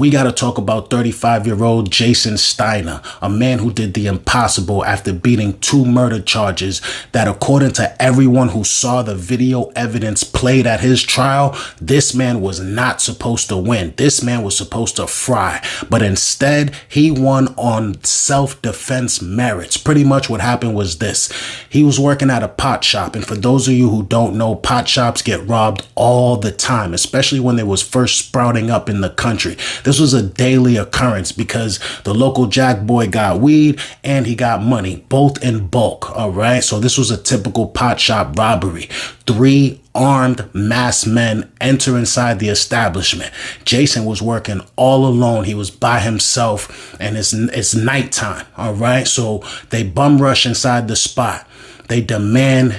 We got to talk about 35-year-old Jason Steiner, a man who did the impossible after beating 2 murder charges that, according to everyone who saw the video evidence played at his trial, this man was not supposed to win. This man was supposed to fry, but instead he won on self-defense merits. Pretty much what happened was this. He was working at a pot shop, and for those of you who don't know, pot shops get robbed all the time, especially when they was first sprouting up in the country. This was a daily occurrence because the local jack boy got weed and he got money, both in bulk. All right. So this was a typical pot shop robbery. 3 armed masked men enter inside the establishment. Jason was working all alone. He was by himself, and it's nighttime. All right. So they bum rush inside the spot. They demand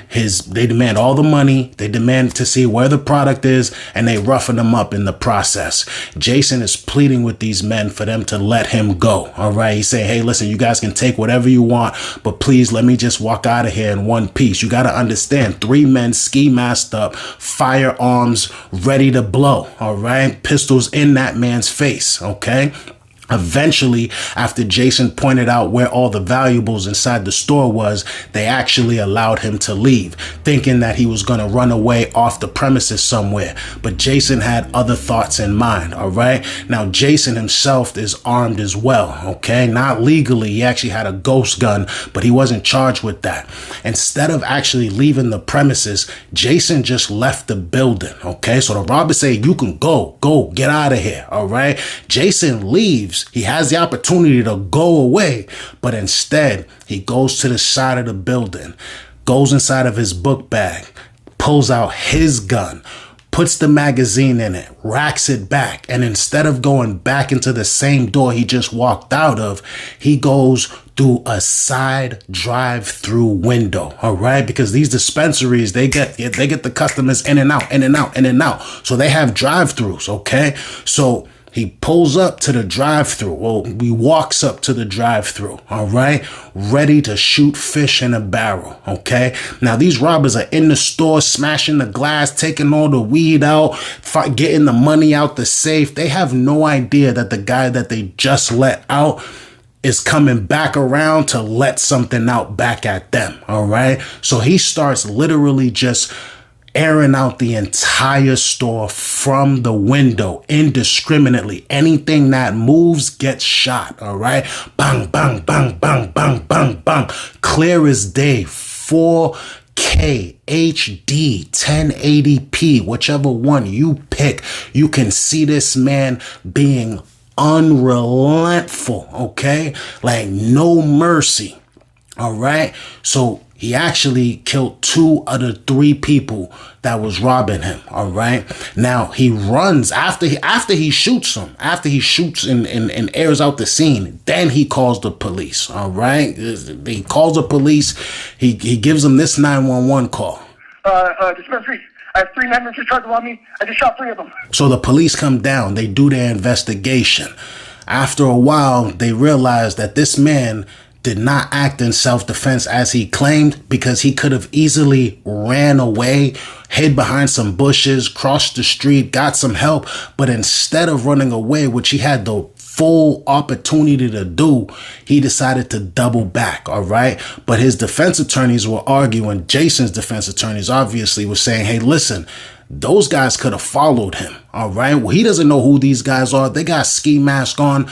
all the money. They demand to see where the product is, and they roughen him up in the process. Jason is pleading with these men for them to let him go. All right. He's saying, hey, listen, you guys can take whatever you want, but please let me just walk out of here in one piece. You got to understand, 3 men ski masked up, firearms ready to blow. All right. Pistols in that man's face. OK. Eventually, after Jason pointed out where all the valuables inside the store was, they actually allowed him to leave, thinking that he was going to run away off the premises somewhere. But Jason had other thoughts in mind. All right. Now, Jason himself is armed as well. OK, not legally. He actually had a ghost gun, but he wasn't charged with that. Instead of actually leaving the premises, Jason just left the building. OK, so the robbers say, you can go, get out of here. All right. Jason leaves. He has the opportunity to go away, but instead he goes to the side of the building, goes inside of his book bag, pulls out his gun, puts the magazine in it, racks it back, and instead of going back into the same door he just walked out of, he goes through a side drive-through window. All right, because these dispensaries, they get the customers in and out. So they have drive-throughs. Okay, so he pulls up to the drive-thru. Well, he walks up to the drive-thru, all right, ready to shoot fish in a barrel, okay? Now, these robbers are in the store, smashing the glass, taking all the weed out, getting the money out the safe. They have no idea that the guy that they just let out is coming back around to let something out back at them, all right? So he starts literally just airing out the entire store from the window indiscriminately. Anything that moves gets shot. All right. Bang, bang, bang, bang, bang, bang, bang. Clear as day. 4K, HD, 1080p, whichever one you pick. You can see this man being unrelenting. Okay. Like no mercy. All right. So he actually killed 2 out of 3 people that was robbing him. All right. Now he runs after he shoots them, after he shoots and airs out the scene. Then he calls the police. All right. He calls the police. He gives them this 911 call. Dispensary. I have 3 men just tried to rob me. I just shot 3 of them. So the police come down. They do their investigation. After a while, they realize that this man did not act in self-defense as he claimed, because he could have easily ran away, hid behind some bushes, crossed the street, got some help. But instead of running away, which he had the full opportunity to do, he decided to double back. All right. But his defense attorneys were arguing. Jason's defense attorneys obviously were saying, hey, listen, those guys could have followed him. All right. Well, he doesn't know who these guys are. They got ski mask on.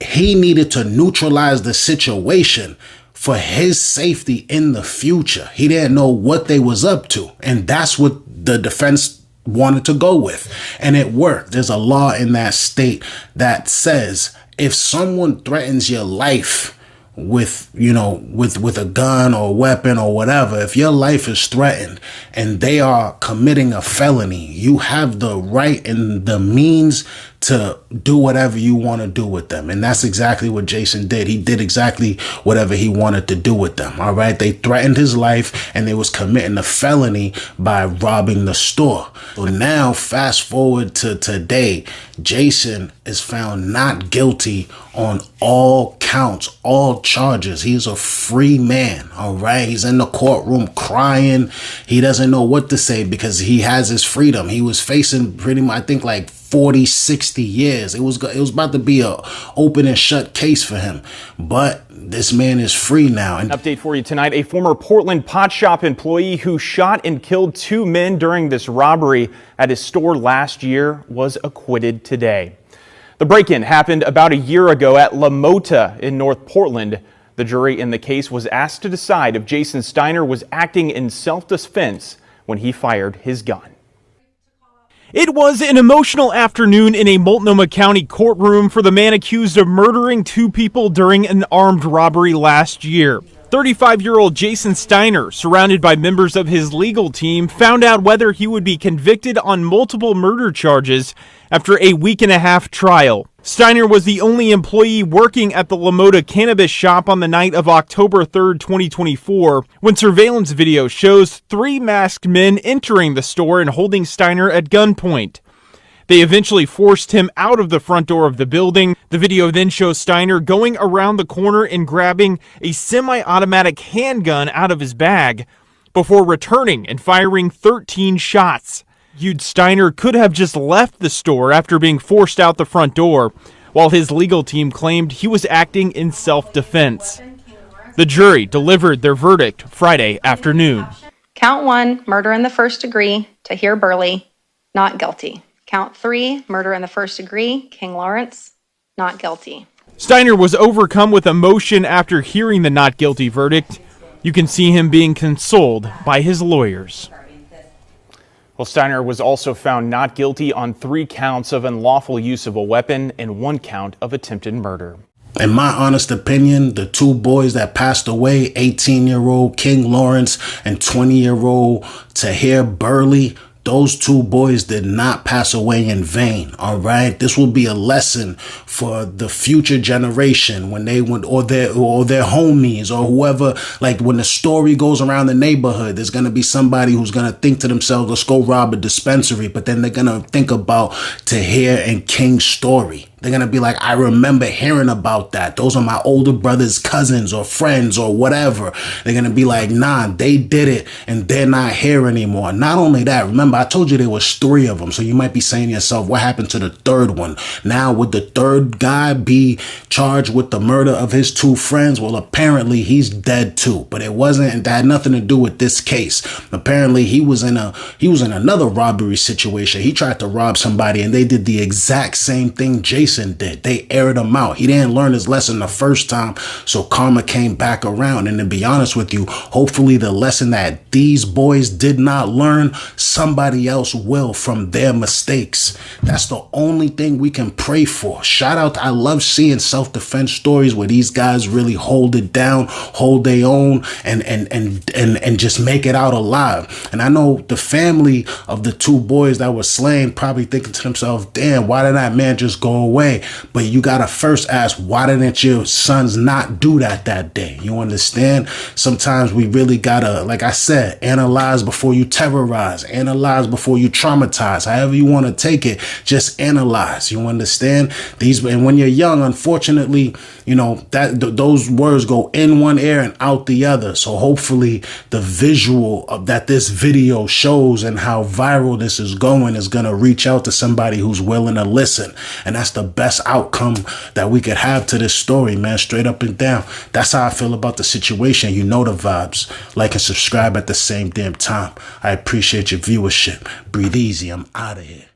He needed to neutralize the situation for his safety in the future. He didn't know what they was up to. And that's what the defense wanted to go with. And it worked. There's a law in that state that says if someone threatens your life with a gun or weapon or whatever, if your life is threatened and they are committing a felony, you have the right and the means to do whatever you want to do with them. And that's exactly what Jason did. He did exactly whatever he wanted to do with them. All right. They threatened his life and they was committing a felony by robbing the store. So now fast forward to today, Jason is found not guilty on all counts, all charges. He's a free man. All right. He's in the courtroom crying. He doesn't know what to say because he has his freedom. He was facing pretty much, I think, like 40, 60 years. It was about to be a open and shut case for him. But this man is free now. An update for you tonight. A former Portland pot shop employee who shot and killed 2 men during this robbery at his store last year was acquitted today. The break-in happened about a year ago at La Mota in North Portland. The jury in the case was asked to decide if Jason Steiner was acting in self-defense when he fired his gun. It was an emotional afternoon in a Multnomah County courtroom for the man accused of murdering 2 people during an armed robbery last year. 35-year-old Jason Steiner, surrounded by members of his legal team, found out whether he would be convicted on multiple murder charges after a week-and-a-half trial. Steiner was the only employee working at the La Mota cannabis shop on the night of October 3rd, 2024, when surveillance video shows 3 masked men entering the store and holding Steiner at gunpoint. They eventually forced him out of the front door of the building. The video then shows Steiner going around the corner and grabbing a semi-automatic handgun out of his bag before returning and firing 13 shots. Steiner could have just left the store after being forced out the front door, while his legal team claimed he was acting in self-defense. The jury delivered their verdict Friday afternoon. Count 1, murder in the first degree, Tahir Burley, not guilty. Count 3, murder in the first degree, King Lawrence, not guilty. Steiner was overcome with emotion after hearing the not guilty verdict. You can see him being consoled by his lawyers. Well, Steiner was also found not guilty on 3 counts of unlawful use of a weapon and 1 count of attempted murder. In my honest opinion, the 2 boys that passed away, 18-year-old King Lawrence and 20-year-old Tahir Burley, those 2 boys did not pass away in vain, all right? This will be a lesson for the future generation when they went, or their homies or whoever. Like when the story goes around the neighborhood, there's going to be somebody who's going to think to themselves, let's go rob a dispensary. But then they're going to think about Tahir and King's story. They're going to be like, I remember hearing about that. Those are my older brother's cousins or friends or whatever. They're going to be like, nah, they did it and they're not here anymore. Not only that, remember, I told you there was 3 of them. So you might be saying to yourself, what happened to the 3rd one? Now, would the 3rd guy be charged with the murder of his 2 friends? Well, apparently he's dead too, but it had nothing to do with this case. Apparently he was in another robbery situation. He tried to rob somebody and they did the exact same thing Jason did. They aired him out. He didn't learn his lesson the first time, so karma came back around. And to be honest with you, hopefully the lesson that these boys did not learn, somebody else will from their mistakes. That's the only thing we can pray for. Shout out. I love seeing self-defense stories where these guys really hold it down, hold their own, and just make it out alive. And I know the family of the 2 boys that were slain probably thinking to themselves, damn, why did that man just go away? But you gotta first ask, why didn't your sons not do that day? You understand? Sometimes we really gotta, like I said, analyze before you terrorize, analyze before you traumatize. However you want to take it, just analyze. You understand? And when you're young, unfortunately, you know that those words go in one ear and out the other. So hopefully the visual of that this video shows and how viral this is going is gonna reach out to somebody who's willing to listen. And that's the best outcome that we could have to this story, man. Straight up and down. That's how I feel about the situation. You know the vibes. Like and subscribe at the same damn time. I appreciate your viewership. Breathe easy. I'm out of here.